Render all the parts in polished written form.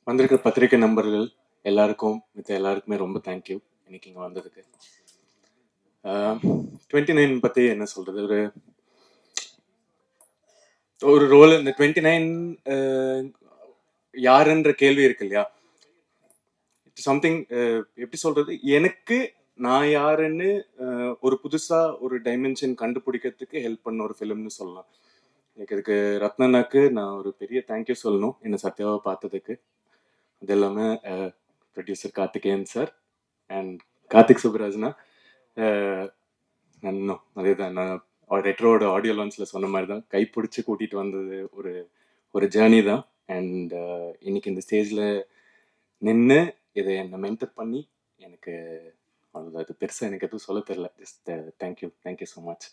வந்திருக்கிற பத்திரிகை நண்பர்கள் எல்லாருக்குமே ரொம்ப தேங்க்யூ இன்னைக்கு இங்கே வந்ததுக்கு. 29 பற்றி என்ன சொல்கிறது, ஒரு ரோல். இந்த 29 யாருன்ற கேள்வி இருக்கு இல்லையா, சம்திங் எப்படி சொல்கிறது, எனக்கு நான் யாருன்னு ஒரு புதுசாக ஒரு டைமென்ஷன் கண்டுபிடிக்கிறதுக்கு ஹெல்ப் பண்ண ஒரு ஃபிலிம்னு சொல்லலாம். எனக்கு இதுக்கு ரத்னனாக்கு நான் ஒரு பெரிய தேங்க்யூ சொல்லணும், என்னை சத்யாவை பார்த்ததுக்கு. அது இல்லாமல் producer Karthikeyan sir and Karthik சுப்ராஜ்னா, இன்னும் அதே தான், நான் ரெட்ரோட ஆடியோ லான்ச்சில் சொன்ன மாதிரி தான், கைப்பிடிச்சி கூட்டிகிட்டு வந்தது ஒரு ஒரு ஜேர்னி தான். அண்ட் இன்னைக்கு இந்த ஸ்டேஜில் நின்று இதை என்னை மென்டர் பண்ணி எனக்கு அவ்வளோ, அது பெருசாக எனக்கு எதுவும் சொல்ல தெரியல. Just thank you so much.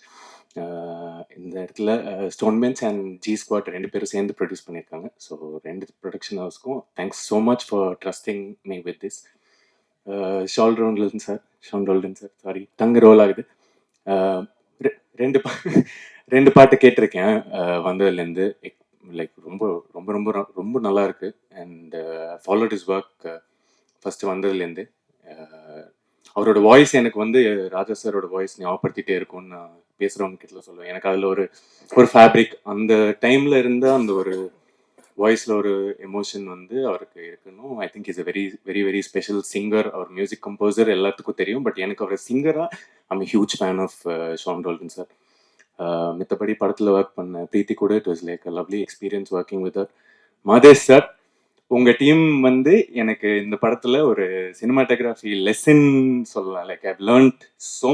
இந்த இடத்துல stone bench and G squad 2 பேரும் சேர்ந்து ப்ரொடியூஸ் பண்ணியிருக்காங்க. ஸோ 2 ப்ரொடக்ஷன் ஹவுஸ்க்கும் thanks so much for trusting me with this. Sean Roldan sir sorry, tongue roll ஆகுது. ரெண்டு பாட்டு கேட்டிருக்கேன் வந்ததுலேருந்து. லைக் ரொம்ப ரொம்ப ரொம்ப ரொம்ப நல்லா இருக்கு. And followed is work first வந்ததுலேருந்து. அவரோட வாய்ஸ் எனக்கு வந்து ராஜா சாரோட வாய்ஸ் ஞாபகப்படுத்திட்டே இருக்கும்னு நான் பேசுகிறவங்க கிட்ட சொல்லுவேன். எனக்கு அதில் ஒரு ஃபேப்ரிக், அந்த டைமில் இருந்த அந்த ஒரு வாய்ஸில் ஒரு எமோஷன் வந்து அவருக்கு இருக்கணும். I think is a very very very special singer. அவர் மியூசிக் கம்போசர் எல்லாத்துக்கும் தெரியும், பட் எனக்கு அவர் சிங்கராக I'm huge fan of Sean Roldan sir. மித்தபடி படத்தில் ஒர்க் பண்ண பிரீத்தி கூட it was like a lovely experience working with அவர். மாதேஷ் சார், உங்கள் டீம் வந்து எனக்கு இந்த படத்தில் ஒரு சினிமாட்டோகிராஃபி லெசன் சொல்லலாம். Like I learned so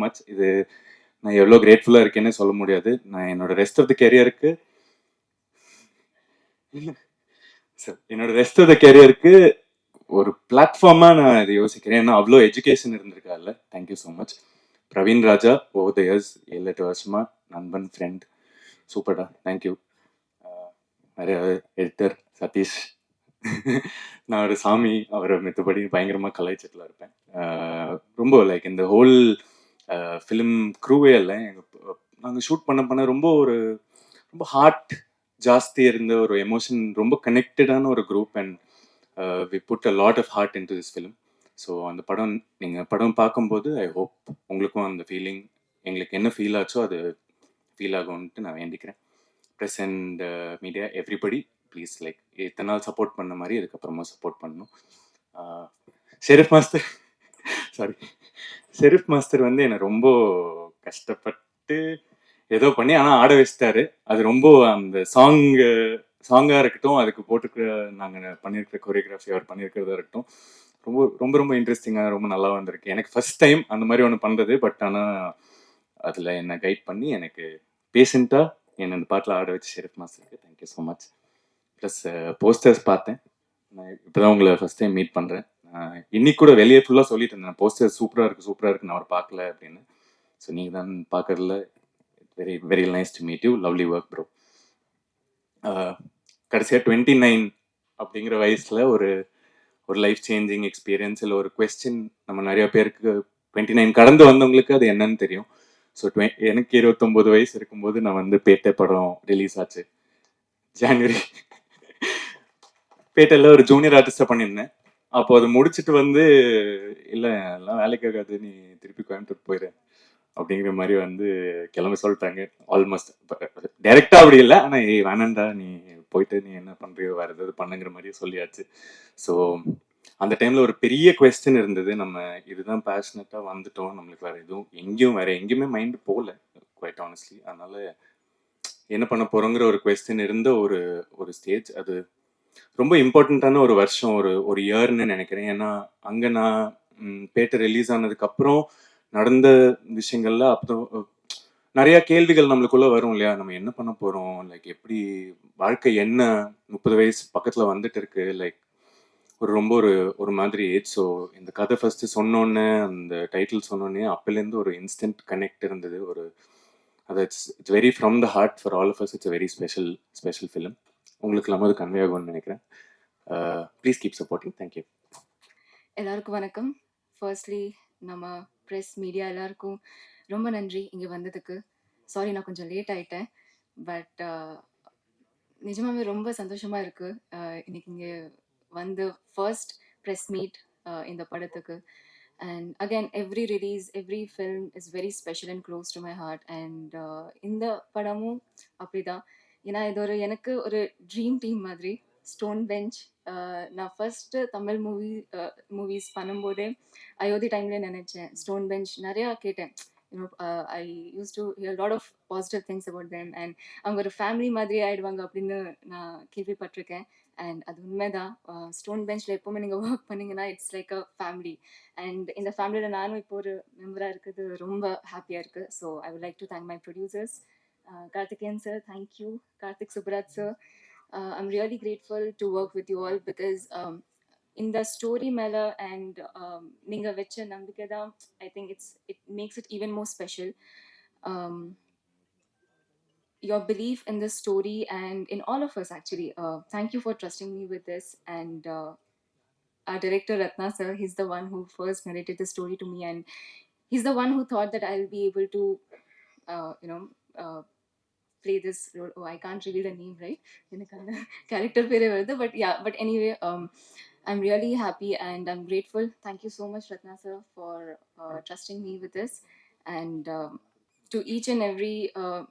much. இது நான் எவ்வளோ கிரேட்ஃபுல்லாக இருக்கேன்னு சொல்ல முடியாது. நான் என்னோட ரெஸ்ட் ஆஃப் த கெரியருக்கு ஒரு பிளாட்ஃபார்மாக நான் இதை யோசிக்கிறேன். ஏன்னா அவ்வளோ எஜுகேஷன் இருந்திருக்காருல்ல. Thank you so much. Praveen Raja, over the years 7-8 வருஷமா நண்பன், ஃப்ரெண்ட், சூப்பர்டா, தேங்க்யூ. நிறைய எடிட்டர் சதீஷ், நான் ஒரு சாமி, அவரை மித்தபடி பயங்கரமாக கலாய்ச்சிட்டுலாம் இருப்பேன். ரொம்ப லைக் இந்த ஹோல் ஃபிலிம் க்ரூவே இல்லை, நாங்கள் ஷூட் பண்ண ரொம்ப ஹார்ட் ஜாஸ்தி இருந்த ஒரு எமோஷன், ரொம்ப கனெக்டடான ஒரு group. And we put a lot of heart in to this film. So அந்த படம் நீங்கள் படம் பார்க்கும்போது ஐ ஹோப் உங்களுக்கும் அந்த ஃபீலிங், எங்களுக்கு என்ன ஃபீல் ஆச்சோ அது ஃபீல் ஆகும்ன்ட்டு நான் வேண்டிக்கிறேன். Press and media everybody please, like இத்தனை நாள் சப்போர்ட் பண்ண மாதிரி இதுக்கப்புறமா சப்போர்ட் பண்ணணும். ஷெரீஃப் மாஸ்டர் வந்து என்னை ரொம்ப கஷ்டப்பட்டு ஏதோ பண்ணி ஆனால் ஆட வச்சிட்டாரு. அது ரொம்ப அந்த சாங்காக இருக்கட்டும், அதுக்கு போட்டுக்கிற நாங்கள் பண்ணியிருக்கிற கொரியோகிராஃபி அவர் பண்ணியிருக்கிறதா இருக்கட்டும், ரொம்ப ரொம்ப ரொம்ப இன்ட்ரெஸ்டிங்காக ரொம்ப நல்லா வந்திருக்கு. எனக்கு ஃபர்ஸ்ட் டைம் அந்த மாதிரி ஒன்று பண்ணுறது. பட் ஆனால் அதில் என்னை கைட் பண்ணி எனக்கு பேஷண்ட்டாக என்னை அந்த பாட்டில் ஆட வச்சு ஷெரீஃப் மாஸ்டருக்கு thank you so much. Plus posters பார்த்தேன். நான் இப்போ தான் உங்களை ஃபர்ஸ்ட் டைம் மீட் பண்ணுறேன். இன்னைக்கு கூட வெளியே ஃபுல்லாக சொல்லிட்டு இருந்தேன், போஸ்டர் சூப்பராக இருக்குது, நான் அவர் பார்க்கல அப்படின்னு. ஸோ நீங்கள் தான் பார்க்கறதுல very very nice to meet you, lovely work bro. கடைசியாக 29 அப்படிங்கிற வயசில் ஒரு லைஃப் சேஞ்சிங் எக்ஸ்பீரியன்ஸ், இல்லை ஒரு கொஸ்டின் நம்ம நிறைய பேருக்கு 29 கடந்து வந்தவங்களுக்கு அது என்னன்னு தெரியும். ஸோ எனக்கு 29 வயசு இருக்கும்போது நான் வந்து பேட்டை படம் ரிலீஸ் ஆச்சு ஜான்வரி. பேட்டையில் ஒரு ஜூனியர் ஆர்டிஸ்டாக பண்ணியிருந்தேன். அப்போ அது முடிச்சுட்டு வந்து, இல்லை எல்லாம் வேலைக்கு ஆகாது, நீ திருப்பி கோயம்புத்தூர் போயிடு அப்படிங்கிற மாதிரி வந்து கிளம்ப சொல்லிட்டாங்க. ஆல்மோஸ்ட் டைரெக்டாக அப்படி இல்லை, ஆனால் வேணாண்டா, நீ போயிட்டு நீ என்ன பண்ணுறியோ வேறு ஏதாவது பண்ணுங்கிற மாதிரியே சொல்லியாச்சு. ஸோ அந்த டைமில் ஒரு பெரிய கொஸ்டின் இருந்தது, நம்ம இதுதான் பேஷனட்டாக வந்துட்டோம், நம்மளுக்கு வேறு எங்கேயுமே மைண்டு போகல குவைட் ஆனஸ்ட்லி. அதனால என்ன பண்ண போகிறோங்கிற ஒரு கொஸ்டின் இருந்த ஒரு ஸ்டேஜ். அது ரொம்ப இம்பார்ட்டண்ட்டான ஒரு வருஷம், ஒரு இயர்னு நினைக்கிறேன். ஏன்னா அங்கே நான் பேட்டை ரிலீஸ் ஆனதுக்கப்புறம் நடந்த விஷயங்கள்ல அப்புறம் நிறைய கேள்விகள் நம்மளுக்குள்ள வரும் இல்லையா, நம்ம என்ன பண்ண போகிறோம், லைக் எப்படி வாழ்க்கை என்ன, 30 வயசு பக்கத்தில் வந்துட்டு இருக்கு, லைக் ரொம்ப ஒரு மாதிரி ஏஜ். ஸோ இந்த கதை ஃபஸ்ட்டு சொன்னோன்னே, அந்த டைட்டில் சொன்னோன்னே அப்போலேருந்து ஒரு இன்ஸ்டன்ட் கனெக்ட் இருந்தது. அது it's very from the heart for all of us. It's very special film. உங்களுக்கு இல்லாமல் அது கன்வே ஆகும்னு நினைக்கிறேன். Please keep supporting. தேங்க்யூ. எல்லாருக்கும் வணக்கம். ஃபர்ஸ்ட்லி நம்ம ப்ரெஸ் மீடியா எல்லாருக்கும் ரொம்ப நன்றி இங்கே வந்ததுக்கு. சாரி நான் கொஞ்சம் லேட் ஆயிட்டேன், பட் நிஜமாவே ரொம்ப சந்தோஷமா இருக்கு. இன்னைக்கு இங்க வந்து ஃபர்ஸ்ட் பிரஸ் மீட் இந்த படத்துக்கு. And again every release, every film is very special and close to my heart. And இந்த படமும் அப்படிதான். ஏன்னா இது ஒரு எனக்கு ஒரு ட்ரீம் டீம் மாதிரி. ஸ்டோன் பெஞ்ச் நான் ஃபர்ஸ்ட் தமிழ் மூவிஸ் பண்ணும்போதே அயோத்தி டைம்ல நினைச்சேன். ஸ்டோன் பெஞ்ச் நிறையா கேட்டேன். I use to hear lot of positive things about them. And அவங்க ஒரு ஃபேமிலி மாதிரி ஆயிடுவாங்க அப்படின்னு நான் கேள்விப்பட்டிருக்கேன். அண்ட் அது உண்மைதான். ஸ்டோன் பெஞ்ச்ல எப்பவுமே நீங்க ஒர்க் பண்ணீங்கன்னா it's like a family. And இந்த ஃபேமிலியில நானும் இப்போ ஒரு மெம்பரா இருக்கிறது ரொம்ப ஹாப்பியா இருக்கு. So I would like to thank my producers, Karthikeyan sir, thank you. Karthik Subraj sir, I'm really grateful to work with you all because இந்த ஸ்டோரி மேல அண்ட் நீங்க வச்ச நம்பிக்கை தான் I think it makes it even more special. Your belief in this story and in all of us actually. Thank you for trusting me with this. And our director Ratna sir, he's the one who first narrated the story to me, and he's the one who thought that I'll be able to uh, you know uh, play this role. Oh, I can't reveal the name, right? எனக்கு அந்த character பேரே வருது. But yeah, but anyway, I'm really happy and I'm grateful. Thank you so much Ratna sir for trusting me with this. And to each and every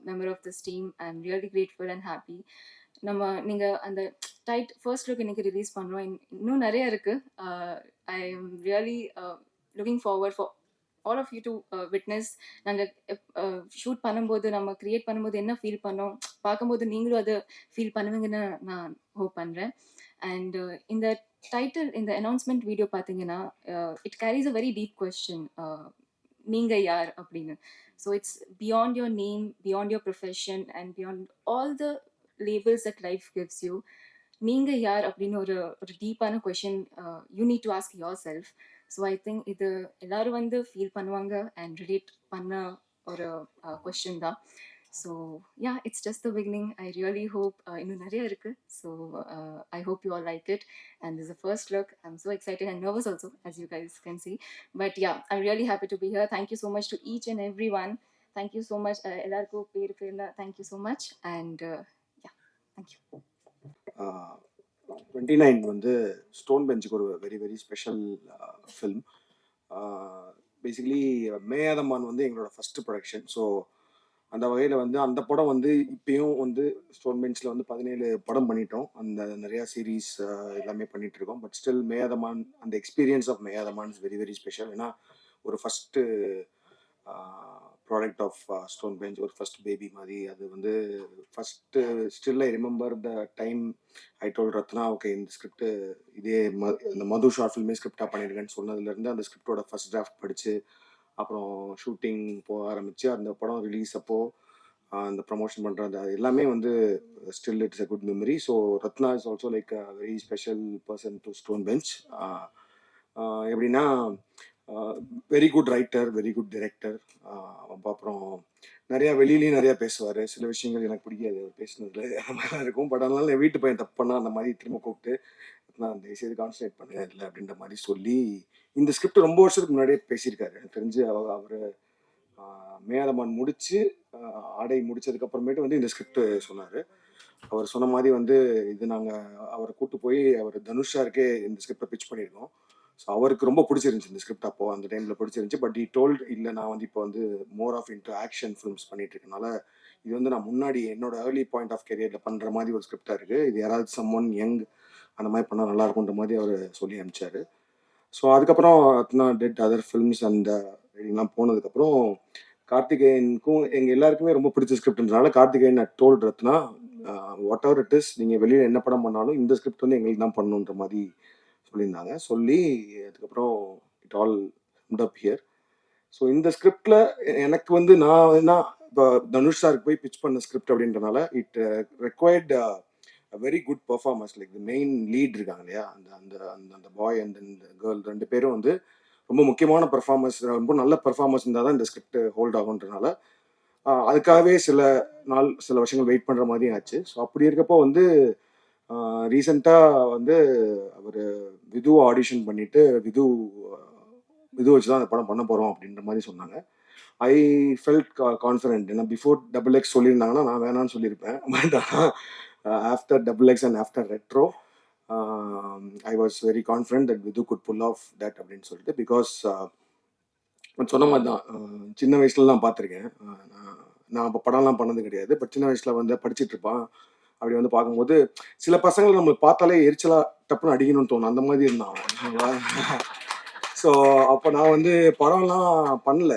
member of this team, I'm really grateful and happy. நம்ம நீங்க அந்த first look இன்னைக்கு release பண்றோம். இன்னும் நிறைய இருக்கு. I am really looking forward for all of you to witness. நாங்கள் shoot பண்ணும்போது, நம்ம கிரியேட் பண்ணும்போது என்ன ஃபீல் பண்ணோம், பார்க்கும்போது நீங்களும் அதை ஃபீல் பண்ணுவீங்கன்னு நான் ஹோப் பண்ணுறேன். அண்ட் இந்த டைட்டில், இந்த அனௌன்ஸ்மெண்ட் வீடியோ பார்த்தீங்கன்னா it carries a very deep question. நீங்க யார் அப்படின்னு. So it's beyond your name, beyond your profession and beyond all the labels that life gives you. நீங்க யார் அப்படின்னு ஒரு டீப்பான question you need to ask yourself. So I think இது எல்லாரும் வந்து ஃபீல் பண்ணுவாங்க அண்ட் ரிலேட் பண்ண ஒரு கொஷின் தான். So yeah, it's just the beginning. I really hope இன்னும் நிறைய இருக்கு. So I hope you all like it. And this is the first look. I'm so excited and nervous also, as you guys can see. But yeah, I'm really happy to be here. Thank you so much to each and everyone. Thank you so much. Ellarku per perna thank you so much. And yeah, thank you. 29 வந்து stone பெஞ்சுக்கு ஒரு very very special film. Basically Meyaadha Maan வந்து எங்களோட first production. So அந்த வகையில் வந்து அந்த படம் வந்து இப்பயும் வந்து ஸ்டோன் பெஞ்சில் வந்து 17 படம் பண்ணிட்டோம். அந்த நிறையா சீரீஸ் எல்லாமே பண்ணிட்டு இருக்கோம். பட் ஸ்டில் மேயாதமான், அந்த experience of Meyaadha Maan is very very special. ஏன்னா ஒரு first product of Stone Bench, ஒரு ஃபர்ஸ்ட் பேபி மாதிரி. அது வந்து first still I remember the time I told Ratna, okay இந்த ஸ்கிரிப்ட் இதே இந்த மது ஷார்ட் ஃபில்மே ஸ்கிரிப்டாக பண்ணியிருக்கேன்னு சொன்னதுலேருந்து அந்த ஸ்கிரிப்டோட ஃபர்ஸ்ட் டிராஃப்ட் படித்து அப்புறம் ஷூட்டிங் போக ஆரம்பித்து அந்த படம் ரிலீஸ் அப்போது அந்த ப்ரமோஷன் பண்ணுறது, அது எல்லாமே வந்து still it's a good memory. So Ratna is also like a very special person to stone bench. எப்படின்னா very good writer, very good director. அப்புறம் நிறையா வெளியிலையும் நிறையா பேசுவார். சில விஷயங்கள் எனக்கு பிடிக்காது பேசினதுல, அந்த மாதிரிலாம் இருக்கும். பட் அதனால என் வீட்டு பையன் தப்பு பண்ணால் அந்த மாதிரி திரும்ப கூப்பிட்டு நான் அந்த செய்தி கான்சன்ட்ரேட் பண்ண இல்லை அப்படின்ற மாதிரி சொல்லி இந்த ஸ்கிரிப்ட் ரொம்ப வருஷத்துக்கு முன்னாடியே பேசியிருக்காரு. எனக்கு தெரிஞ்சு அவர் மேயாதமான் முடிச்சு ஆடை முடிச்சதுக்கப்புறமேட்டு வந்து இந்த ஸ்கிரிப்ட் சொன்னார். அவர் சொன்ன மாதிரி வந்து இது நாங்கள் அவரை கூப்பிட்டு போய் அவர் தனுஷாருக்கே இந்த ஸ்கிரிப்டை பிச் பண்ணியிருக்கோம். ஸோ அவருக்கு ரொம்ப பிடிச்சிருந்துச்சு இந்த ஸ்கிரிப்ட். அப்போது அந்த டைமில் பிடிச்சிருந்துச்சு. பட் ஈ டோல்ட் இல்லை, நான் வந்து இப்போ வந்து more of into action films பண்ணிட்டு இருக்கனால இது வந்து நான் முன்னாடி என்னோட ஏர்லி பாயிண்ட் ஆஃப் கெரியரில் பண்ணுற மாதிரி ஒரு ஸ்கிரிப்டாக இருக்குது. இது யாராவது சம்மொன் யங் அந்த மாதிரி பண்ணால் நல்லா இருக்குன்ற மாதிரி அவர் சொல்லி அனுப்பிச்சாரு. ஸோ அதுக்கப்புறம் ரத்னா டெட் அதர் ஃபிலிம்ஸ் அந்த எல்லாம் போனதுக்கப்புறம் கார்த்திகேயனுக்கும் எங்கள் எல்லாருக்குமே ரொம்ப பிடிச்ச ஸ்கிரிப்ட்ன்றனால Karthikeyan told Ratna, whatever it is, நீங்கள் வெளியில் என்ன படம் பண்ணாலும் இந்த ஸ்கிரிப்ட் வந்து எங்களுக்கு தான் பண்ணணுன்ற மாதிரி சொல்லியிருந்தாங்க. சொல்லி அதுக்கப்புறம் it all end up here. So இந்த ஸ்கிரிப்டில் எனக்கு வந்து நான் என்ன இப்போ தனுஷ் சாருக்கு போய் பிச் பண்ண ஸ்கிரிப்ட் அப்படின்றனால it required very good performance. Like the main lead இருக்காங்க இல்லையா, அந்த அந்த அந்த அந்த பாய் அண்ட் இந்த கேர்ள் ரெண்டு பேரும் வந்து ரொம்ப முக்கியமான பர்ஃபார்மன்ஸ், ரொம்ப நல்ல பர்ஃபார்மன்ஸ் இருந்தால் தான் இந்த ஸ்கிரிப்ட் ஹோல்ட் ஆகுன்றனால அதுக்காகவே சில வருஷங்கள் வெயிட் பண்ணுற மாதிரியும் ஆச்சு. ஸோ அப்படி இருக்கப்போ வந்து ரீசெண்டாக வந்து அவர் விது ஆடிஷன் பண்ணிட்டு விது வச்சு தான் அந்த படம் பண்ண போகிறோம் அப்படின்ற மாதிரி சொன்னாங்க. I felt confident. ஏன்னா பிஃபோர் XX சொல்லியிருந்தாங்கன்னா நான் வேணான்னு சொல்லியிருப்பேன். பட் ஆனால் after double X and after Retro I was very confident that with good full of that அப்படின்னு சொல்லிட்டு. பிகாஸ் சொன்ன மாதிரி தான், சின்ன வயசுல நான் பார்த்துருக்கேன். நான் அப்போ படம்லாம் பண்ணது கிடையாது. பட் சின்ன வயசுல வந்து படிச்சுட்டு இருப்பான். அப்படி வந்து பார்க்கும்போது சில பசங்களை நம்மளுக்கு பார்த்தாலே எரிச்சலா டப்புன்னு அடிக்கணும்னு தோணும். அந்த மாதிரி இருந்தான். ஸோ அப்போ நான் வந்து படம்லாம் பண்ணல.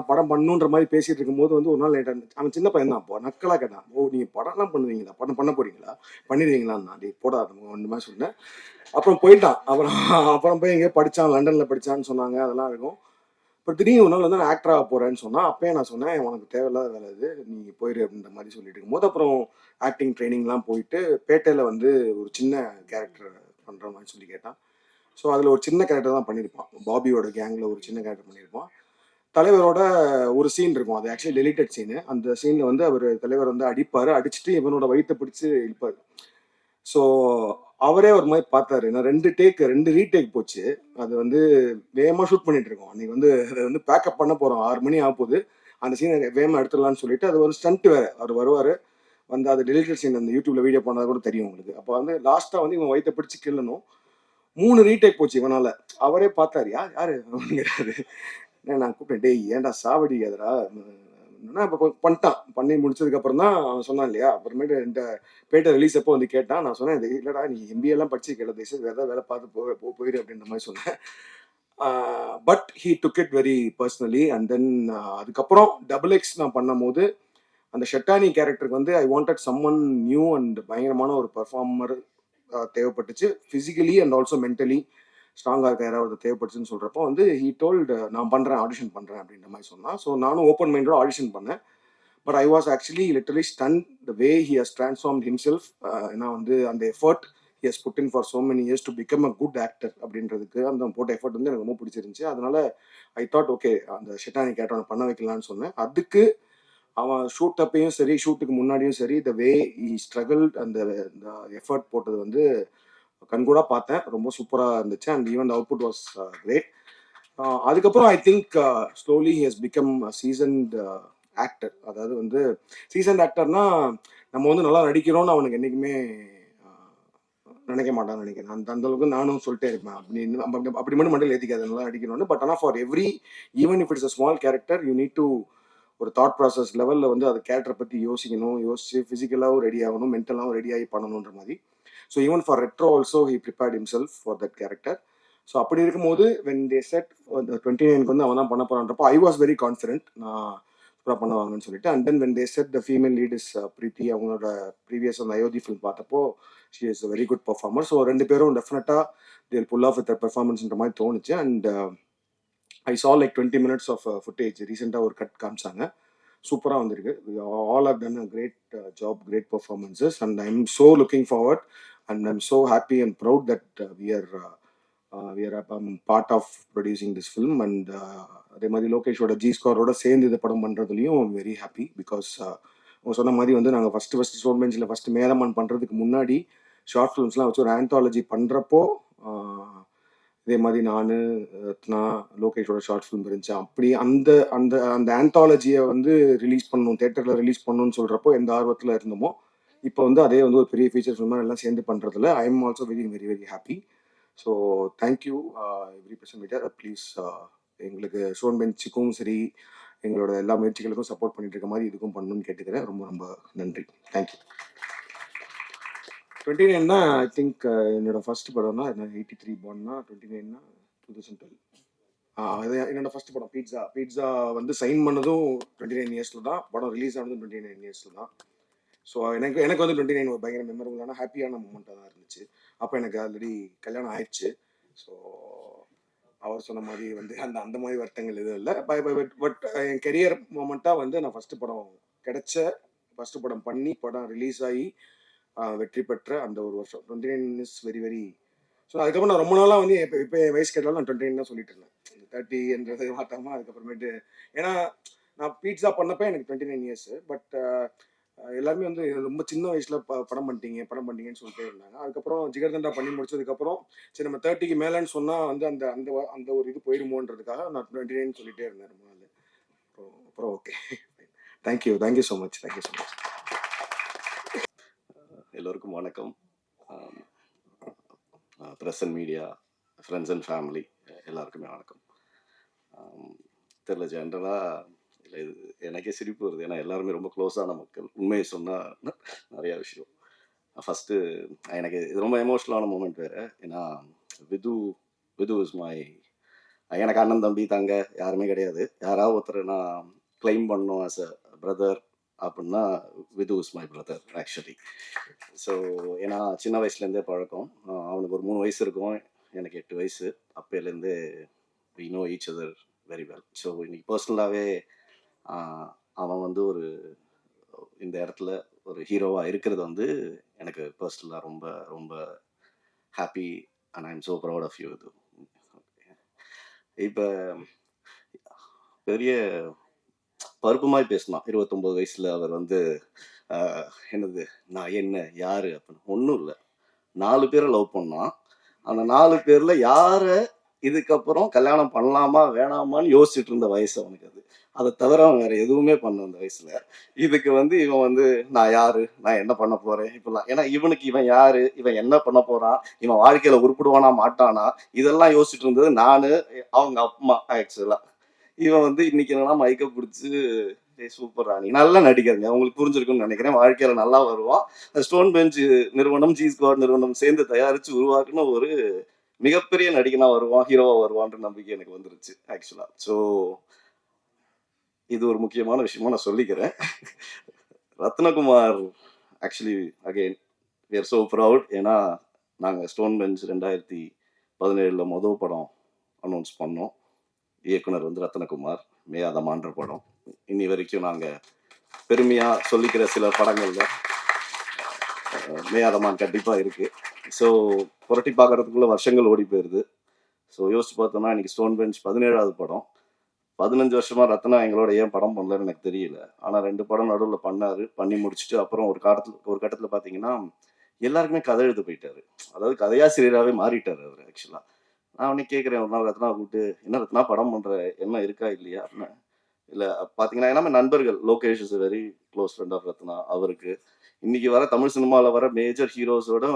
படம் பண்ணணுன்ற மாதிரி பேசிட்டு இருக்கும்போது வந்து ஒரு நாள் அவன் சின்ன பையன் தான். அப்போ நக்கலா கேட்டான், ஓ நீங்கள் படம்லாம் பண்ணுவீங்களா, படம் பண்ண போறீங்களா, பண்ணிடுவீங்களான்னு. அப்படி போடாத அந்த மாதிரி சொன்னேன். அப்புறம் போயிட்டான். அப்புறம் போய் எங்கேயோ படித்தான், லண்டனில் படித்தான்னு சொன்னாங்க. அதெல்லாம் இருக்கும். இப்போ திடீர்னு ஒரு நாள் வந்து நான் ஆக்டராக போகிறேன்னு சொன்னால் அப்பயே நான் சொன்னேன், உனக்கு தேவையில்லாத வேலை இது, நீ போயிரு அப்படின்ற மாதிரி சொல்லிட்டு இருக்கும்போது அப்புறம் ஆக்டிங் ட்ரைனிங்லாம் போயிட்டு பேட்டையில் வந்து ஒரு சின்ன கேரக்டர் பண்ணுற மாதிரி சொல்லி கேட்டான். ஸோ அதில் ஒரு சின்ன கேரக்டர் தான் பண்ணியிருப்பான். பாபியோட கேங்கில் ஒரு சின்ன கேரக்டர் பண்ணியிருப்பான். தலைவரோட ஒரு சீன் இருக்கும், அது ஆக்சுவலி டெலிட்டட் சீனு. அந்த சீனில் வந்து அவர் தலைவர் வந்து அடிப்பார், அடிச்சுட்டு இவனோட வயிற்றை பிடிச்சி இழுப்பார். ஸோ அவரே ஒரு மாதிரி பார்த்தாரு. நான் 2 ரீடேக் போச்சு. அது வந்து வேகமாக ஷூட் பண்ணிட்டு இருக்கோம். அன்னைக்கு வந்து அதை வந்து பேக்கப் பண்ண போகிறோம், 6 மணி ஆக போகுது. அந்த சீனை வேகமாக எடுத்துடலான்னு சொல்லிட்டு அது ஒரு ஸ்டண்ட் வேறு. அவர் வருவார் வந்து அது டெலிட்டட் சீன் அந்த யூடியூப்ல வீடியோ பண்ணாத கூட தெரியும் உங்களுக்கு. அப்போ வந்து லாஸ்ட்டாக வந்து இவன் வயிற்றை பிடிச்சி கிள்ளணும். 3 ரீடேக் போச்சு இவனால. அவரே பார்த்தாரு, யாரு அப்படிங்கிறாரு. நான் கூப்பிட்டேன், டேய் ஏன்டா சாவடிக்காதடா. இப்போ பண்ணிட்டான். பண்ணி முடிச்சதுக்கு அப்புறம் தான் அவன் சொன்னான் இல்லையா. அப்புறமேட்டு இந்த பேட்டை ரிலீஸ் அப்போ வந்து கேட்டான். நான் சொன்னேன், இல்லடா நீ MBA எல்லாம் படிச்சு கேட்ட தயவுசெய்து வேற வேலை பார்த்து போயிரு அப்படின்ற மாதிரி சொன்னேன். But he took it very personally. And then அதுக்கப்புறம் டபுள் எக்ஸ் நான் பண்ணும் போது அந்த ஷெட்டானி கேரக்டருக்கு வந்து I wanted someone new and பயங்கரமான ஒரு பர்ஃபார்மர் தேவைப்பட்டுச்சு. ஃபிசிக்கலி அண்ட் ஆல்சோ மென்டலி ஸ்ட்ராங்காக இருக்க யாராவது தேவைப்பட்டுச்சுன்னு சொல்கிறப்போ வந்து ஹீ டோல்டு நான் பண்ணுறேன், ஆடிஷன் பண்ணுறேன் அப்படின்ற மாதிரி சொன்னான். ஸோ நானும் ஓப்பன் மைண்டோட ஆடிஷன் பண்ணேன். But I was actually literally stun the way he has transform himself. ஏன்னா வந்து அந்த effort he has put in for so many years to become a good actor அப்படின்றதுக்கு அந்த போட்ட எஃபர்ட் வந்து எனக்கு ரொம்ப பிடிச்சிருந்துச்சு. அதனால ஐ தாட் ஓகே அந்த ஷெட்டானி கேரக்டர் பண்ண வைக்கலான்னு சொன்னேன். அதுக்கு அவன் ஷூட் அப்பையும் சரி, ஷூட்டுக்கு முன்னாடியும் சரி, த வே ஹி ஸ்ட்ரகிள் அந்த எஃபர்ட் போட்டது வந்து கண்கூடா பார்த்தேன். ரொம்ப சூப்பராக இருந்துச்சு. And even the output was great. அதுக்கப்புறம் I think slowly he has become seasoned actor. அதாவது வந்து சீசன்ட் ஆக்டர்னா நம்ம வந்து நல்லா நடிக்கிறோம்னு அவனுக்கு என்றைக்குமே நினைக்க மாட்டான்னு நினைக்கிறேன். அந்த அளவுக்கு நானும் சொல்லிட்டே இருப்பேன். அப்படி மட்டும் மண்டல் ஏற்றிக்காது நல்லா நடிக்கணும்னு. பட் ஆனால் for every even if it's a small character you need to ஒரு தாட் ப்ராசஸ் லெவலில் வந்து அது கேரக்டரை பற்றி யோசிக்கணும், யோசிச்சு ஃபிசிக்கலாகவும் ரெடி ஆகணும், மென்டலாகவும் ரெடி ஆகி பண்ணணுன்ற மாதிரி. So even for retro also he prepared himself for that character. So அப்படி இருக்கும்போது வென் தே செட் 29 வந்து அவன் தான் பண்ண போறான்றப்போ ஐ வாஸ் வெரி கான்ஃபிடென்ட் நான் சூப்பராக பண்ணுவாங்கன்னு சொல்லிட்டு. And then when they set the female lead is Preethi, அவங்களோட ப்ரீவியஸ் அந்த அயோத்தி ஃபிலிம் பார்த்தப்போ she is a very good performer. So 2 பேரும் டெஃபினட்டாக தேல் புல் ஆஃப் வித் பெர்ஃபார்மன்ஸ்ன்ற மாதிரி தோணுச்சு. And I saw like 20 minutes of footage. ரீசெண்டாக ஒரு கட் காமிச்சாங்க, சூப்பராக வந்திருக்கு. All have done a great job, great performances. And I am so looking forward and I am so happy and proud that we are part of producing this film. And அதே மாதிரி லோகேஷோட G ஸ்கோரோட சேர்ந்து இந்த படம் பண்ணுறதுலையும் very happy. Because அவங்க சொன்ன மாதிரி வந்து நாங்கள் ஃபஸ்ட்டு ஸ்டோன் பெஞ்சில் ஃபஸ்ட்டு மேதமான் பண்ணுறதுக்கு முன்னாடி ஷார்ட் ஃபிலிம்ஸ்லாம் வச்சு ஒரு ஆந்தாலஜி பண்ணுறப்போ இதே மாதிரி நான் ரத்னா லோகேஷோட ஷார்ட் ஃபிலிம் இருந்துச்சு. அப்படி அந்த அந்த அந்த ஆந்தாலஜியை வந்து ரிலீஸ் பண்ணணும், தேட்டரில் ரிலீஸ் பண்ணணும்னு சொல்கிறப்போ எந்த ஆர்வத்தில் இருந்தோமோ இப்போ வந்து அதே வந்து ஒரு பெரிய ஃபீச்சர் ஃபிலிமாக எல்லாம் சேர்ந்து பண்ணுறதுல I am also very very very happy. So thank you every person meter. Please எங்களுக்கு ஸ்டோன் பெஞ்சுக்கும் சரி எங்களோட எல்லா முயற்சிகளுக்கும் சப்போர்ட் பண்ணிட்டு இருக்க மாதிரி இதுக்கும் பண்ணணும்னு கேட்டுக்கிறேன். ரொம்ப ரொம்ப நன்றி. தேங்க்யூ. 29 ஐ திங்க் என்னோட ஃபர்ஸ்ட் படம்னா 83 born-னா 29 2012. அது என்னோட ஃபர்ஸ்ட் படம் பீட்சா வந்து சைன் பண்ணதும் 29 இயர்ஸில் தான், படம் ரிலீஸ் ஆனதும் 29 இயர்ஸில் தான். ஸோ எனக்கு வந்து 29 ஒரு பயங்கர மெமரபுளான ஹாப்பியான மூமெண்ட்டாக தான் இருந்துச்சு. அப்போ எனக்கு ஆல்ரெடி கல்யாணம் ஆயிடுச்சு. ஸோ அவர் சொன்ன மாதிரி வந்து அந்த மாதிரி வருத்தங்கள் எதுவும் இல்லை. பட் என் கெரியர் மூமெண்ட்டாக வந்து நான் ஃபஸ்ட்டு படம் கிடைச்ச ஃபஸ்ட்டு படம் பண்ணி படம் ரிலீஸ் ஆகி வெற்றி பெற்ற அந்த ஒரு வருஷம் 29 இஸ் வெரி வெரி. ஸோ அதுக்கப்புறம் நான் ரொம்ப நாளாக வந்து இப்போ என் வயசு கேட்டாலும் நான் 29 தான் சொல்லிட்டு இருந்தேன். 30என்றதை மாற்றாமல் அதுக்கப்புறமேட்டு ஏன்னா நான் பீட்சா பண்ணப்போ எனக்கு 29 இயர்ஸு. பட் எல்லாருமே வந்து ரொம்ப சின்ன வயசுல படம் பண்ணிட்டீங்கன்னு சொல்லிட்டே இருந்தாங்க. அதுக்கப்புறம் ஜிகர்தண்டா பண்ணி முடிச்சதுக்கப்புறம் சரி நம்ம 30க்கு மேலேன்னு சொன்னால் வந்து அந்த அந்த அந்த ஒரு இது போயிடுமோன்றதுக்காக நான் 29 சொல்லிட்டே இருந்தேன் ரொம்ப நாள். அப்புறம் ஓகே. Thank you so much. எல்லோருக்கும் வணக்கம். Press and media, friends and family எல்லாருக்குமே வணக்கம். தெரில ஜென்ரலாக இல்லை, இது எனக்கே சிரிப்பு வருது. ஏன்னா எல்லாருமே ரொம்ப க்ளோஸான மக்கள். உண்மையை சொன்னால் நிறையா விஷயம். ஃபஸ்ட்டு எனக்கு இது ரொம்ப எமோஷ்னலான மூமெண்ட் வேறு. ஏன்னா விது விது இஸ் மை, எனக்கு அண்ணன் தம்பி தங்க யாருமே கிடையாது. யாராவது ஒருத்தர் நான் கிளைம் பண்ணோம் ஆஸ் அ பிரதர் அப்படின்னா Vidhu is my brother actually. So ஏன்னா சின்ன வயசுலேருந்தே பழக்கம். அவனுக்கு ஒரு 3 வயசு இருக்கும், எனக்கு 8 வயசு. அப்போலேருந்தே we know each other very well. So இன்னைக்கு பர்சனலாகவே அவன் வந்து ஒரு இந்த இடத்துல ஒரு ஹீரோவாக இருக்கிறது வந்து எனக்கு பர்சனலாக ரொம்ப ரொம்ப happy and I am so proud of you. இது இப்போ பெரிய பருப்பு மாதிரி பேசினான் 29 வயசுல. அவர் வந்து என்னது நான் என்ன யாரு அப்படின்னு ஒன்றும் இல்லை. 4 பேரை லவ் பண்ணான். அந்த 4 பேர்ல யாரை இதுக்கப்புறம் கல்யாணம் பண்ணலாமா வேணாமான்னு யோசிச்சுட்டு இருந்த வயசு அவனுக்கு. அதை தவிர அவன் வேற எதுவுமே பண்ண அந்த வயசுல. இதுக்கு வந்து இவன் வந்து நான் யாரு, நான் என்ன பண்ண போறேன் இப்பெல்லாம். ஏன்னா இவனுக்கு இவன் யாரு, இவன் என்ன பண்ண போறான், இவன் வாழ்க்கையில உருப்பிடுவானா மாட்டானா, இதெல்லாம் யோசிச்சுட்டு இருந்தது நானு, அவங்க அம்மா. ஆக்சுவலா இவன் வந்து இன்னைக்கு என்னன்னா மைக்க பிடிச்சி சூப்பர் ராணி நல்லா நடிக்கிறங்க, உங்களுக்கு புரிஞ்சிருக்கும்னு நினைக்கிறேன். வாழ்க்கையில நல்லா வருவான். ஸ்டோன் பெஞ்ச் நிறுவனம், ஜி ஸ்குவாட் நிறுவனம் சேர்ந்து தயாரிச்சு உருவாக்குன ஒரு மிகப்பெரிய நடிகனா வருவான், ஹீரோவா வருவான்ற நம்பிக்கை எனக்கு வந்துருச்சு ஆக்சுவலா. ஸோ இது ஒரு முக்கியமான விஷயமா நான் சொல்லிக்கிறேன். Rathnakumar actually again we are so proud. ஏன்னா நாங்கள் ஸ்டோன் பெஞ்ச் 2017 மொதல் படம் அனௌன்ஸ் பண்ணோம். இயக்குனர் வந்து ரத்னகுமார், மேயாதமான்ற படம். இன்னி வரைக்கும் நாங்கள் பெருமையாக சொல்லிக்கிற சில படங்கள்ல மேயாதமான் கண்டிப்பாக இருக்கு. ஸோ புரட்டி பார்க்கறதுக்குள்ள வருஷங்கள் ஓடி போயிருது. ஸோ யோசிச்சு பார்த்தோம்னா இன்னைக்கு ஸ்டோன் பெஞ்ச் 17வது படம். 15 வருஷமா ரத்னா எங்களோட ஏன் படம் பண்ணலன்னு எனக்கு தெரியல. ஆனால் 2 படம் நடுவில் பண்ணாரு. பண்ணி முடிச்சுட்டு அப்புறம் ஒரு கட்டத்தில் பார்த்தீங்கன்னா எல்லாருக்குமே கதை எழுத போயிட்டாரு. அதாவது கதையாசிரியராகவே மாறிட்டார் அவர் ஆக்சுவலாக. நான் அவனே கேட்குறேன் ஒரு நாள் ரத்னா கூப்பிட்டு, என்ன ரத்னா படம் பண்ணுற எண்ணம் இருக்கா இல்லையா அப்படின்னு. இல்லை பார்த்தீங்கன்னா எல்லாமே நண்பர்கள். Lokesh is very close friend of Ratna. அவருக்கு இன்னைக்கு வர தமிழ் சினிமாவில் வர மேஜர் ஹீரோஸோட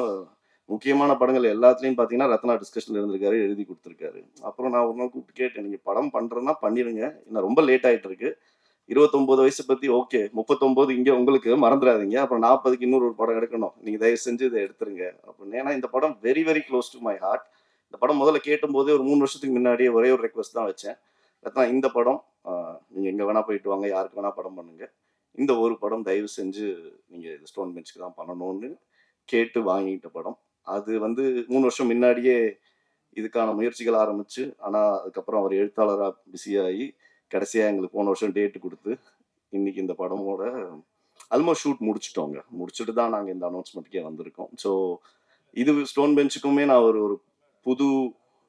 முக்கியமான படங்கள் எல்லாத்துலேயும் பார்த்தீங்கன்னா ரத்னா டிஸ்கஷனில் இருந்திருக்காரு, எழுதி கொடுத்துருக்காரு. அப்புறம் நான் ஒரு நாள் கூப்பிட்டு கேட்டேன், நீங்கள் படம் பண்ணுறதுனா பண்ணிடுங்க, இன்னும் ரொம்ப லேட் ஆகிட்டு இருக்கு. 29 வயசு பற்றி ஓகே, 39 இங்கே உங்களுக்கு மறந்துடாதீங்க, அப்புறம் 40க்கு இன்னொரு ஒரு படம் எடுக்கணும், நீங்கள் தயவு செஞ்சு இதை எடுத்துருங்க அப்படின்னு. ஏன்னா இந்த படம் very very close to my heart. இந்த படம் முதல்ல கேட்டும்போதே ஒரு 3 வருஷத்துக்கு முன்னாடியே ஒரே ஒரு ரெக்வஸ்ட் தான் வச்சேன். ரத்னா இந்த படம் நீங்கள் எங்கே வேணால் போயிட்டு வாங்க, யாருக்கு வேணால் படம் பண்ணுங்க, இந்த ஒரு படம் தயவு செஞ்சு நீங்கள் இது ஸ்டோன் பெஞ்சுக்கு தான் பண்ணணும்னு கேட்டு வாங்கிட்ட படம். அது வந்து 3 வருஷம் முன்னாடியே இதுக்கான முயற்சிகள் ஆரம்பிச்சு, ஆனால் அதுக்கப்புறம் அவர் எழுத்தாளராக பிஸியாகி கடைசியாக எங்களுக்கு போன வருஷம் டேட்டு கொடுத்து இன்னைக்கு இந்த படமோட ஆல்மோஸ்ட் ஷூட் முடிச்சுட்டோங்க. முடிச்சுட்டு தான் நாங்கள் இந்த அனௌன்ஸ்மெண்ட்டுக்கே வந்திருக்கோம். ஸோ இது ஸ்டோன் பெஞ்சுக்குமே நான் ஒரு புது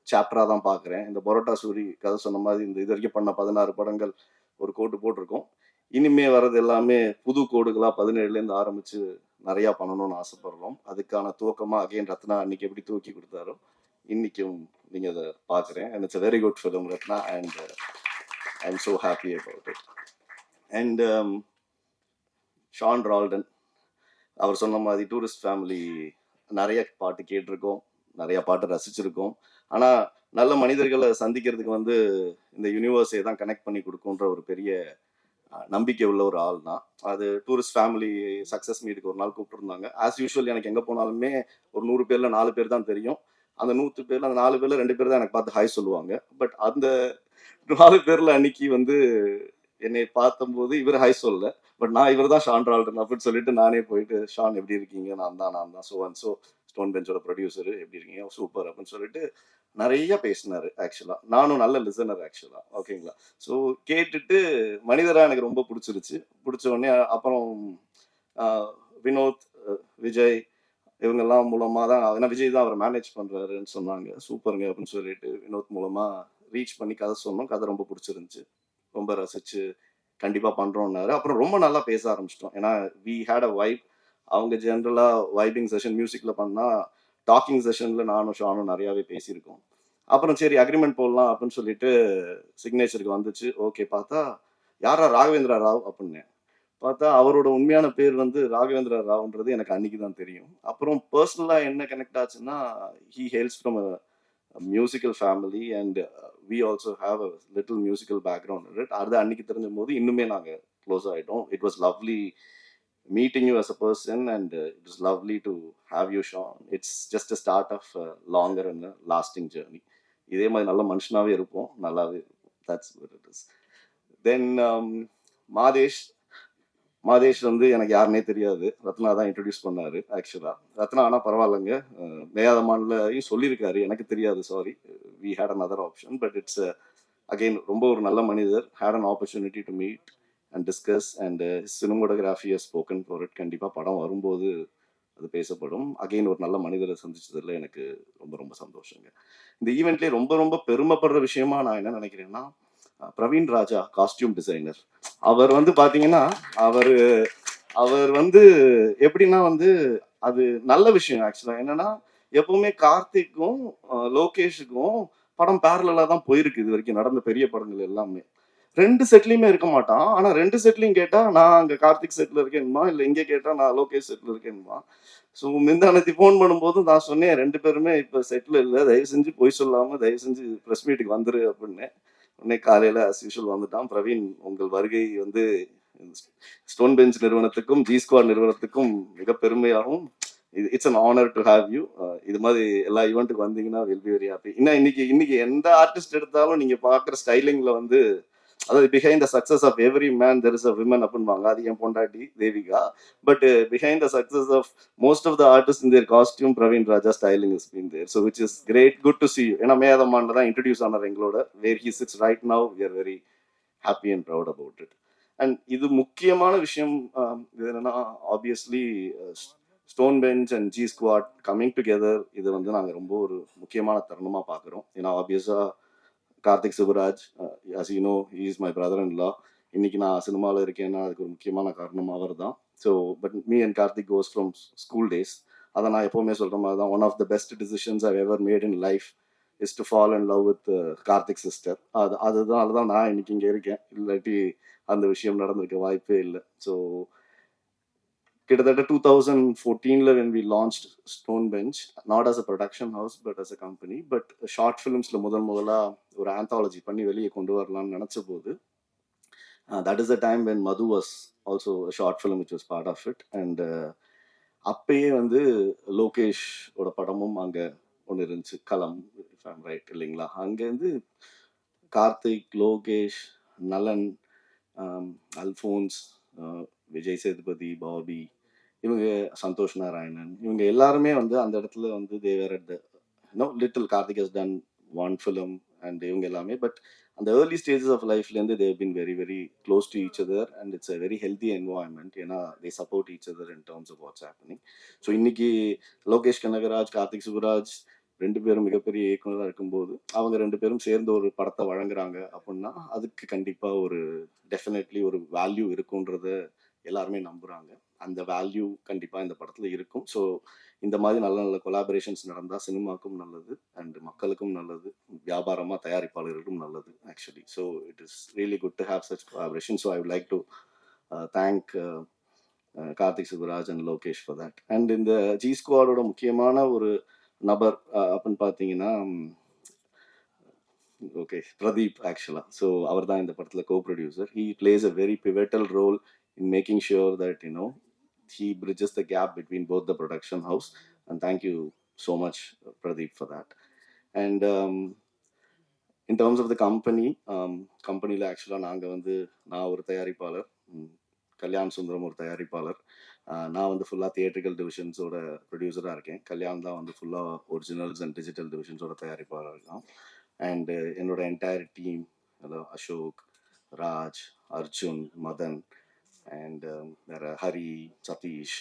சாப்டராக தான் பார்க்குறேன். இந்த பரோட்டா சூரி கதை சொன்ன மாதிரி இந்த இது வரைக்கும் பண்ண 16 படங்கள் ஒரு கோடு போட்டிருக்கோம். இனிமே வர்றது எல்லாமே புது கோடுகளாக 17லேருந்து ஆரம்பித்து நிறையா பண்ணணும்னு ஆசைப்படுறோம். அதுக்கான துவக்கமாக அகைன் ரத்னா அன்னைக்கு எப்படி தூக்கி கொடுத்தாரோ இன்னைக்கும் நீங்கள் அதை பார்க்குறேன். And it's a very good film Ratna, and I am so happy about it. And Sean Roldan அவர் சொன்ன மாதிரி டூரிஸ்ட் ஃபேமிலி நிறைய பாட்டு கேட்டிருக்கோம், நிறையா பாட்டு ரசிச்சிருக்கோம். ஆனால் நல்ல மனிதர்களை சந்திக்கிறதுக்கு வந்து இந்த யூனிவர்ஸை தான் கனெக்ட் பண்ணி கொடுக்குன்ற ஒரு பெரிய நம்பிக்கை உள்ள ஒரு ஆள் தான். அது டூரிஸ்ட் ஃபேமிலி சக்ஸஸ் மீட்டுக்கு ஒரு நாள் கூப்பிட்டுருந்தாங்க. ஆஸ் யூஷுவல் எனக்கு எங்கே போனாலுமே ஒரு 100 பேரில் 4 பேர் தான் தெரியும். அந்த 100 பேரில் அந்த 4 பேரில் 2 பேர் தான் எனக்கு பார்த்து ஹாய் சொல்லுவாங்க. பட் அந்த 4 பேரில் அன்னைக்கு வந்து என்னை பார்த்தம்போது இவர் ஹாய் சொல்லல, பட் நான் இவர் தான் ஷான் ரால்டன் அப்படின்னு சொல்லிட்டு நானே போயிட்டு, ஷான் எப்படி இருக்கீங்க, நான் தான் ஸோ அண்ட் ஸோ ஸ்டோன் பெஞ்சோட ப்ரொடியூசரு, எப்படி இருக்கீங்க, சூப்பர் அப்படின்னு சொல்லிட்டு நிறைய பேசினாரு. ஆக்சுவலாக நானும் நல்ல லிசனர் ஆக்சுவலாக, ஓகேங்களா. ஸோ கேட்டுட்டு மனிதராக எனக்கு ரொம்ப பிடிச்சிருச்சு. பிடிச்ச உடனே அப்புறம் வினோத், விஜய் இவங்கெல்லாம் மூலமாக தான், ஏன்னா விஜய் தான் அவரை மேனேஜ் பண்ணுறாருன்னு சொன்னாங்க. சூப்பருங்க அப்படின்னு சொல்லிட்டு வினோத் மூலமாக ரீச் பண்ணி கதை சொன்னோம். கதை ரொம்ப பிடிச்சிருந்துச்சு, ரொம்ப ரசிச்சு கண்டிப்பாக பண்ணுறோன்னாரு. அப்புறம் ரொம்ப நல்லா பேச ஆரம்பிச்சிட்டோம். ஏன்னா வி ஹேட் அ வைப். அவங்க ஜென்ரலாக வைபிங் செஷன் மியூசிக்கில் பண்ணால், டாக்கிங் செஷனில் நானும் ஷானும் நிறையாவே பேசியிருக்கோம். அப்புறம் சரி அக்ரிமெண்ட் போடலாம் அப்படின்னு சொல்லிட்டு சிக்னேச்சருக்கு வந்துச்சு. ஓகே பார்த்தா யாரா ராகவேந்திரா ராவ் அப்படின்னு. பார்த்தா அவரோட உண்மையான பேர் வந்து ராகவேந்திர ராவ்ன்றது எனக்கு அன்னைக்கு தான் தெரியும். அப்புறம் பர்சனலா என்ன கனெக்ட் ஆச்சுன்னா, he hails from a musical family and we also have a little musical background in it. அது அன்னைக்கு தெரிஞ்சபோது இன்னுமே நாங்க க்ளோஸ் ஆயிட்டோம். It was lovely meeting you as a person and it was lovely to have you, Sean. It's just a start of a longer and a lasting journey. இதே மாதிரி நல்ல மனுஷனாவே இருப்போம், நல்லாவே இருப்போம். That's what it is. Then Madhesh Madhesh வந்து எனக்கு யாருன்னே தெரியாது, ரத்னா தான் இன்ட்ரடியூஸ் பண்ணாரு ஆக்சுவலா. ரத்னா ஆனால் பரவாயில்லைங்க, மேயாதமான்லையும் சொல்லியிருக்காரு, எனக்கு தெரியாது, sorry. We had another option, but it's again ரொம்ப ஒரு நல்ல மனிதர். Had an opportunity to meet and discuss and cinematography has spoken for it. கண்டிப்பாக படம் வரும்போது அது பேசப்படும். அகெயின் ஒரு நல்ல மனிதரை சந்திச்சதுல எனக்கு ரொம்ப ரொம்ப சந்தோஷங்க. இந்த ஈவெண்ட்லேயே ரொம்ப ரொம்ப பெருமைப்படுற விஷயமா நான் என்ன நினைக்கிறேன்னா, பிரவீன் ராஜா காஸ்டியூம் டிசைனர், அவர் வந்து பாத்தீங்கன்னா அவர் அவர் வந்து எப்படின்னா வந்து அது நல்ல விஷயம் ஆக்சுவலா. என்னன்னா எப்பவுமே கார்த்திக்கும் லோகேஷுக்கும் படம் பேரலா தான் போயிருக்கு இது வரைக்கும் நடந்த பெரிய படங்கள் எல்லாமே. ரெண்டு செட்லயுமே இருக்க மாட்டான், ஆனா ரெண்டு செட்லயும் கேட்டா நான் அங்க கார்த்திக் செட்ல இருக்கேன்மா, இல்ல இங்க கேட்டா நான் லோகேஷ் செட்ல இருக்கேன்மா. ஸோ முந்தானத்தி ஃபோன் பண்ணும்போது நான் சொன்னேன், ரெண்டு பேருமே இப்ப செட்ல இல்லை, தயவு செஞ்சு பொய் சொல்லாம தயவு செஞ்சு ப்ரெஸ் மீட்டுக்கு வந்துரு அப்படின்னு. உடனே காலையில அஸ் யூஷுவல் வந்துட்டான். பிரவீன், உங்கள் வருகை வந்து ஸ்டோன் பெஞ்ச் நிறுவனத்துக்கும் ஜி ஸ்குவாட் நிறுவனத்துக்கும் மிக பெருமையாகும். It's an honour to have you. இது மாதிரி எல்லா ஈவெண்ட்டுக்கு வந்தீங்கன்னா வில் பி வெரி ஹாப்பி. இன்னும் இன்னைக்கு எந்த ஆர்டிஸ்ட் எடுத்தாலும் நீங்க பாக்குற ஸ்டைலிங்ல வந்து, அதாவது behind the success of every man there is a women அப்படின்வாங்க. அது என் பொண்டாட்டி Devika. But behind the success of most of the artist in their costume Praveen Raja styling is been there. So which is great, good to see you. ஏன்னா மேதமான்ல தான் introduce ஆனார் எங்களோட. Where he sits right now, we are very happy and proud about it. And இது முக்கியமான விஷயம் இது என்னன்னா, obviously stone bench and G squad coming together, இது வந்து நாங்கள் ரொம்ப ஒரு முக்கியமான தருணமாக பார்க்குறோம். ஏன்னா ஆப்வியஸாக Karthik Subaraj, as you know, he is my brother-in-law. இன்னைக்கு நான் சினிமாவில் இருக்கேன்னா அதுக்கு ஒரு முக்கியமான காரணம் அவர் தான். So but me and Karthik goes from school days. அதை நான் எப்போவுமே சொல்கிற மாதிரி தான், one of the best decisions I ever made in life is to fall in love with Karthik sister. அதுதான் நான் இன்னைக்கு இங்கே இருக்கேன். இல்லாட்டி அந்த விஷயம் நடந்திருக்க வாய்ப்பே இல்லை. ஸோ கிட்டத்தட்ட 2014 when we launched Stone Bench, not as a production house but as a company, but short filmsல முதலா ஒரு anthology பண்ணி வெளியே கொண்டு வரலாம்னு நினைச்ச போது, that is the time when Madhu was also a short film which was part of it. And அப்பயே வந்து லோகேஷ் ஓட படமும் அங்க ஒன்று இருந்துச்சு, களம், if I'm right, இல்லைங்களா? அங்கேருந்து கார்த்திக், லோகேஷ், நலன், அல்ஃபோன்ஸ், விஜய் சேதுபதி, பாபி, இவங்க சந்தோஷ் நாராயணன், இவங்க எல்லாருமே வந்து அந்த இடத்துல வந்து they were at little Karthik has done one film and இவங்க எல்லாமே. பட் அந்த ஏர்லி ஸ்டேஜஸ் ஆஃப் லைஃப்லேருந்து they've been very very close to each other and it's a very healthy environment. ஏன்னா they support each other in terms of what's happening. So இன்னைக்கு லோகேஷ் கனகராஜ், கார்த்திக் சுபராஜ் ரெண்டு பேரும் மிகப்பெரிய இயக்குனராக இருக்கும்போது அவங்க ரெண்டு பேரும் சேர்ந்து ஒரு படத்தை வழங்குறாங்க அப்படின்னா அதுக்கு கண்டிப்பாக ஒரு டெஃபினெட்லி ஒரு வேல்யூ இருக்குன்றத எல்லாருமே நம்புறாங்க. அந்த வேல்யூ கண்டிப்பாக இந்த படத்தில் இருக்கும். ஸோ இந்த மாதிரி நல்ல நல்ல கொலாபரேஷன்ஸ் நடந்தால் சினிமாக்கும் நல்லது அண்ட் மக்களுக்கும் நல்லது, வியாபாரமாக தயாரிப்பாளர்களுக்கும் நல்லது actually. So it is really good to have such collaboration. So I would like to thank Karthik Subaraj and Lokesh for that. And இந்த ஜி ஸ்குவாடோட முக்கியமான ஒரு நபர் அப்படின்னு பார்த்தீங்கன்னா ஓகே பிரதீப் ஆக்சுவலா. ஸோ அவர் தான் இந்த படத்தில் co producer. He plays a very pivotal role in making sure that he bridges the gap between both the production house, and thank you so much Pradeep for that. And in terms of the company la actually நான் ஒரு தயாரிப்பாளர், கல்யாண் சுந்தரம் ஒரு தயாரிப்பாளர். நான் வந்து ஃபுல்லாக theatrical டிவிஷன்ஸோட ப்ரொடியூசராக இருக்கேன். கல்யாண் தான் வந்து ஃபுல்லாக ஒரிஜினல்ஸ் அண்ட் டிஜிட்டல் டிவிஷன்ஸோட தயாரிப்பாளர் இருக்கான். அண்ட் என்னோட entire team, Ashok, Raj, Arjun, Madan and வேற ஹரி, சதீஷ்,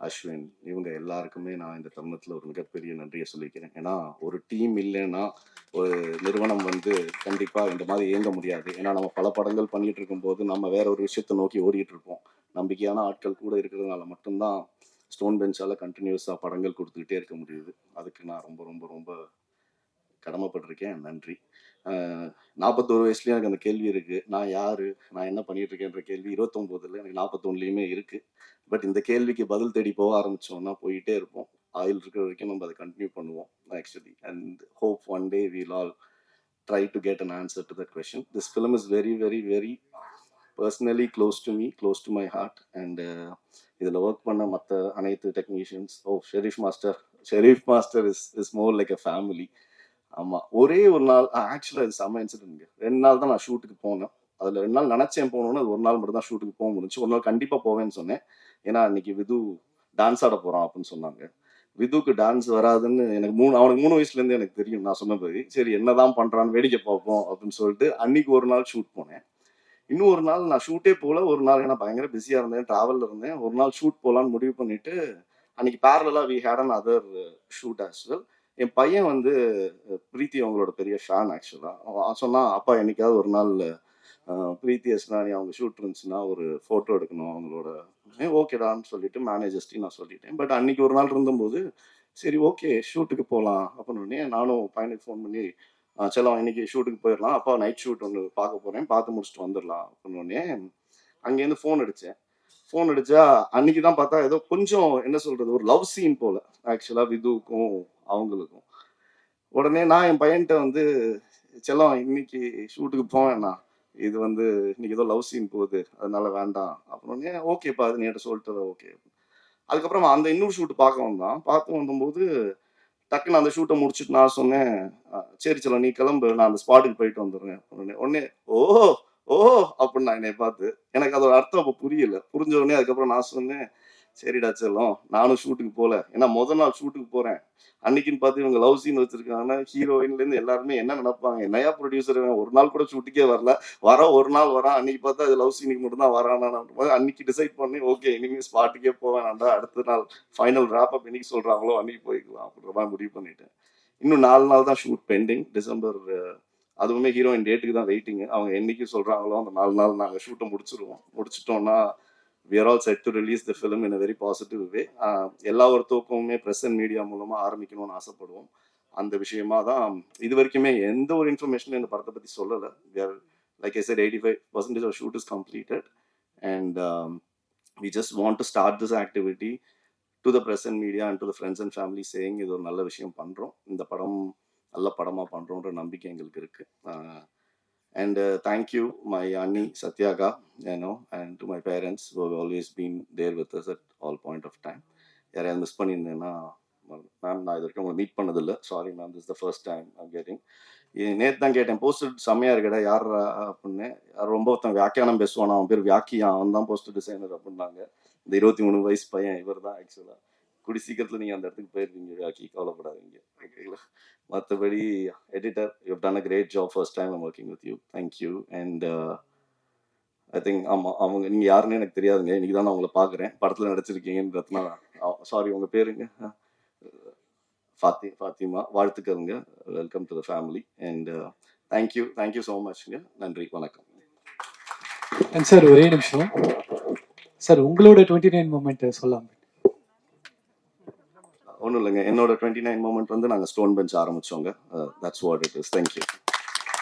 அஸ்வின், இவங்க எல்லாருக்குமே நான் இந்த தருணத்தில் ஒரு மிகப்பெரிய நன்றியை சொல்லிக்கிறேன். ஏன்னா ஒரு டீம் இல்லைன்னா ஒரு நிறுவனம் வந்து கண்டிப்பாக இந்த மாதிரி இயங்க முடியாது. ஏன்னா நம்ம பல படங்கள் பண்ணிட்டு இருக்கும்போது நம்ம வேற ஒரு விஷயத்தை நோக்கி ஓடிட்டு இருப்போம். நம்பிக்கையான ஆட்கள் கூட இருக்கிறதுனால மட்டும்தான் ஸ்டோன் பெஞ்சால கண்டினியூஸாக படங்கள் கொடுத்துக்கிட்டே இருக்க முடியுது. அதுக்கு நான் ரொம்ப ரொம்ப ரொம்ப கடமைப்பட்டிருக்கேன். நன்றி. 41 வயசுலயும் எனக்கு அந்த கேள்வி இருக்கு. நான் யாரு? நான் என்ன பண்ணிட்டு இருக்கேன்ற கேள்வி 29ல எனக்கு 41லயுமே இருக்கு. பட் இந்த கேள்விக்கு பதில் தேடி போக ஆரம்பிச்சோம்னா போயிட்டே இருப்போம். ஆயுள் இருக்கிற வரைக்கும் நம்ம அதை கண்டினியூ பண்ணுவோம் actually. And hope one day we'll all try to get an answer to that question. This film is very, very, very personally close to me, close to my heart. And இதில் work பண்ண மற்ற அனைத்து technicians, Sherif master is more like a family. ஆமாம், ஒரே ஒரு நாள் ஆக்சுவலாக இது செம்ம இன்சிடென்ட். 2 நாள் தான் நான் ஷூட்டுக்கு போனேன். அதில் 2 நாள் நினச்சேன் போகணுன்னு, அது ஒரு நாள் மட்டும் தான் ஷூட்டுக்கு போக முடிஞ்சு. ஒரு நாள் கண்டிப்பாக போவேன்னு சொன்னேன். ஏன்னா அன்னைக்கு விது டான்ஸ் ஆட போகிறான் அப்படின்னு சொன்னாங்க. விதுக்கு டான்ஸ் வராதுன்னு அவனுக்கு 3 வயசுலேருந்து எனக்கு தெரியும். நான் சொன்னபடி சரி என்னதான் பண்ணுறான்னு வேடிக்கை பார்ப்போம் அப்படின்னு சொல்லிட்டு அன்னைக்கு ஒரு நாள் ஷூட் போனேன். இன்னும் ஒரு நாள் நான் ஷூட்டே போகல. ஒரு நாள் ஏன்னா பயங்கர பிஸியாக இருந்தேன், ட்ராவலில் இருந்தேன். ஒரு நாள் ஷூட் போகலான்னு முடிவு பண்ணிட்டு அன்னைக்கு பேரலாக we had an other shoot as well. என் பையன் வந்து பிரீத்தி அவங்களோட பெரிய ஃபேன் ஆக்சுவலாக. சொன்னால் அப்பா என்னைக்காவது ஒரு நாள் பிரீத்தி அஸ்னானி அவங்க ஷூட் இருந்துச்சுன்னா ஒரு ஃபோட்டோ எடுக்கணும் அவங்களோட. ஓகேடான்னு சொல்லிட்டு மேனேஜர்ஸ்டையும் நான் சொல்லிட்டேன். பட் அன்னைக்கு ஒரு நாள் இருந்தபோது சரி ஓகே ஷூட்டுக்கு போகலாம் அப்படின்னு நானும் பையனுக்கு ஃபோன் பண்ணி செல்லம் இன்னைக்கு ஷூட்டுக்கு போயிடலாம், அப்பா நைட் ஷூட் ஒன்று பார்க்க போகிறேன், பார்த்து முடிச்சுட்டு வந்துடலாம் அப்படின்னு அங்கேருந்து ஃபோன் அடித்தேன். ஃபோன் அடித்தா அன்னைக்கு தான் பார்த்தா ஏதோ கொஞ்சம் என்ன சொல்கிறது ஒரு லவ் சீன் போல் ஆக்சுவலாக விதுவுக்கும் அவங்களுக்கும். உடனே நான் என் பையன்கிட்ட வந்து செல்லம் இன்னைக்கு ஷூட்டுக்கு போவேண்ணா, இது வந்து இன்னைக்கு ஏதோ லவ் சீன் போகுது அதனால வேண்டாம் அப்படின்னு. ஓகேப்பா அது நீட்ட சொல்லிட்டு ஓகே. அதுக்கப்புறம் அந்த இன்னொரு ஷூட்டு பார்க்க வந்தபோது டக்குன்னு அந்த ஷூட்டை முடிச்சுட்டு நான் சொன்னேன் சரி செல்லம் நீ கிளம்பு, நான் அந்த ஸ்பாட்டுக்கு போயிட்டு வந்துடுறேன் அப்படின்னு. உடனே ஓ அப்படின்னு என்னை பார்த்து எனக்கு அதோட அர்த்தம் அப்போ புரியல. புரிஞ்ச உடனே அதுக்கப்புறம் நான் சொன்னேன் சரிடா செல்லம் நானும் ஷூட்டுக்கு போகல, ஏன்னா முதல் நாள் ஷூட்டுக்கு போகிறேன் அன்னைக்குன்னு பார்த்து இவங்க லவ் சீன் வச்சிருக்காங்கன்னா ஹீரோயின்லேருந்து எல்லாருமே என்ன நினைப்பாங்க, என்னையா ப்ரொடியூசர் ஒரு நாள் கூட ஷூட்டுக்கே வரல, ஒரு நாள் வரான், அன்னைக்கு பார்த்தா அது லவ் சீனுக்கு மட்டும் தான் வரானா. அன்னைக்கு டிசைட் பண்ணி ஓகே இனிமேல் ஸ்பாட்டுக்கே போவேன்டா, அடுத்த நாள் ஃபைனல் ராப் அப் என்னைக்கு சொல்கிறாங்களோ அன்னைக்கு போய்க்கலாம் அப்படின்ற மாதிரி முடிவு பண்ணிட்டேன். இன்னும் 4 நாள் தான் ஷூட் பெண்டிங். டிசம்பர் அதுவுமே ஹீரோயின் டேட்டுக்கு தான் வெயிட்டிங். அவங்க என்னைக்கு சொல்கிறாங்களோ அந்த 4 நாள் நாங்கள் ஷூட்டை முடிச்சிட்டோம்னா we are all set to release the film in a very positive way. எல்லா ஒரு தூக்கமுமே ப்ரெஸ் அண்ட் மீடியா மூலமாக ஆரம்பிக்கணும்னு ஆசைப்படுவோம். அந்த விஷயமா தான் இது வரைக்குமே எந்த ஒரு இன்ஃபர்மேஷனும் இந்த படத்தை பற்றி சொல்லலை. Like I said 85% of shoot is completed and we just want to start this activity to the press and media and to the friends and family saying இது ஒரு நல்ல விஷயம் பண்ணுறோம், இந்த படம் நல்ல படமாக பண்ணுறோன்ற நம்பிக்கை எங்களுக்கு இருக்குது. And thank you, my Anni Satyaga, and to my parents who have always been there with us at all point of time. யாரையாவது மிஸ் பண்ணியிருந்தேன்னா மேம் நான் இது வரைக்கும் உங்களை மீட் பண்ணதில்லை, sorry ma'am, this the first time I'm getting. நேற்று தான் கேட்டேன் poster செம்மையாக இருக்கடா யார் அப்படின்னு. ரொம்ப ஒருத்தன் வியாக்கியானம் பேசுவான், அவன் பேர் வியாக்கியான், அவன் தான் போஸ்டர் டிசைனர் அப்படின்னாங்க. இந்த 23 வயசு பையன் இவர் தான் ஆக்சுவலாக. கூடி சீக்கிரத்தில் நீங்கள் அந்த இடத்துக்கு போயிருக்கீங்க வியாக்கி, கவலைப்படாதீங்க ஓகேங்களா. மற்றபடி editor you have done a great job, first time I'm working with you, thank you. And I think ஆமாம் அவங்க நீங்கள் யாருன்னு எனக்கு தெரியாதுங்க, இன்னைக்கு தான் நான் உங்களை பார்க்குறேன், படத்தில் நடிச்சிருக்கீங்கன்றதுனா சாரி உங்கள் பேருங்க ஃபாத்திமா, வாழ்த்துக்கள்ங்க, welcome to the family. And thank you so மச்ங்க, நன்றி, வணக்கம். அண்ட் சார் ஒரே நிமிஷம் சார், உங்களோட 29 மூமெண்ட் சொல்லலாம். ஒன்றும் இல்லைங்க, என்னோட 29 மூமெண்ட் வந்து நாங்கள் ஸ்டோன் பெஞ்ச் ஆரம்பித்தோங்க. That's what it is. Thank you.